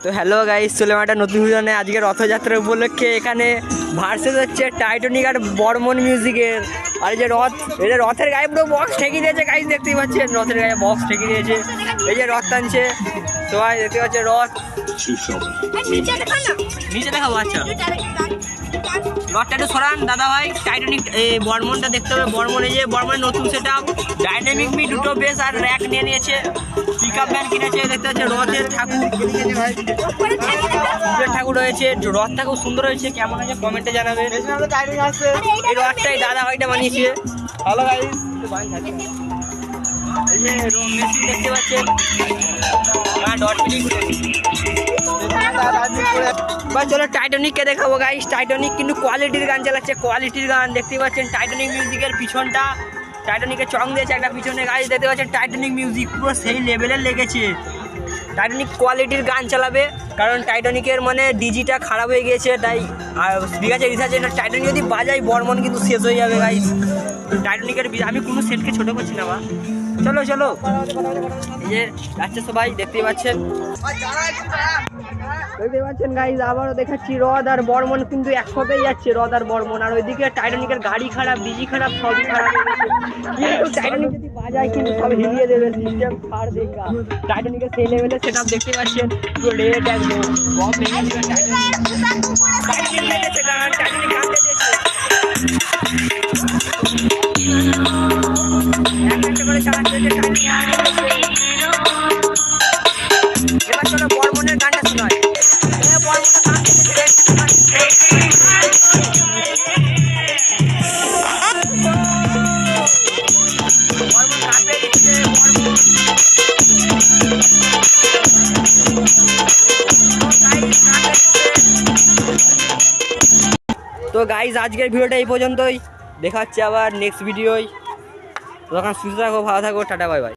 তো hello guys, চলে একটা নতুন ভিডিও নিয়ে। আজকে রথযাত্রা উপলক্ষে এখানে ভার্সেস হচ্ছে টাইটানিক আর বর্মন মিউজিকের। আর এই যে রথ, এই যে রথের গায়ে পুরো বক্স ঠেকিয়ে দিয়েছে গাইস, দেখতেই পাচ্ছেন রথের গায়ে বক্স ঠেকিয়ে দিয়েছে। এই যে রথ টানছে সবাই, দেখতে পাচ্ছে রথ। নিচে দেখাবো, আচ্ছা রথটা একটু সরান দাদা ভাই। টাইটানিক বর্মনটা দেখতে হবে। বর্মন, এই যে বর্মনের নতুন সেট আপ, ডাইনামিক মি দুটো বেস আর র্যাক নিয়ে নিয়েছে। পিক আপ ভ্যান কিনেছে, দেখতে পাচ্ছে রথের ঠাকুর রয়েছে। রথটা খুব সুন্দর হয়েছে, কেমন হয়েছে কমেন্টে জানাবেন। এই রথটাই দাদা ভাইটা বানিয়েছে। ভালো গাইস, এই যে মেশিন দেখতে পাচ্ছেন, চলো টাইটানিককে দেখাবো গাইস। টাইটানিক কিন্তু কোয়ালিটির গান চালাচ্ছে, কোয়ালিটির গান দেখতে পাচ্ছেন। টাইটানিক মিউজিকের পিছনটা টাইটানিকের চং দিয়েছে একটা পিছনে গাইস, দেখতে পাচ্ছেন টাইটানিক মিউজিক পুরো সেই লেভেলের লেগেছে। টাইটানিক কোয়ালিটির গান চালাবে, কারণ টাইটানিকের মানে ডিজিটা খারাপ হয়ে গিয়েছে, তাই ঠিক আছে রিসার্চে টাইটানিক যদি বাজাই বর্মন কিন্তু শেষ হয়ে যাবে গাইস। টাইটানিকের আমি কোনো সেটকে ছোটো করছি না বা। চলো চলো, এই যে যাচ্ছে সবাই, দেখতেই পাচ্ছেন গাইজ। আবারও দেখাচ্ছি রথ আর বর্মন কিন্তু একসাথেই যাচ্ছে, রথ আর বর্মন। আর ওইদিকে টাইটানিকের গাড়ি খারাপ, ডিজি খারাপ, সবই খারাপ হয়ে গেছে। কিন্তু টাইটানিক যদি বাজায় কিন্তু সব হিলিয়ে দেবে, সিস্টেম ছাড় দেখা। টাইটানিকের সেই লেভেলের সেট আপ দেখতে পাচ্ছেন, পুরো রেড একদম বম ভেঙে দিবে। টাইটানিক কাঁদতে দিয়েছে, করে চালাচ্ছে। এবার চলো বর্মনের গানটা শোনায়। তো গাইজ আজকের ভিডিওটা এই পর্যন্তই, দেখা হচ্ছে আবার নেক্সট ভিডিওয়। তখন সুস্থ থাকো, ভালো থাকো, টাটা বাই বাই।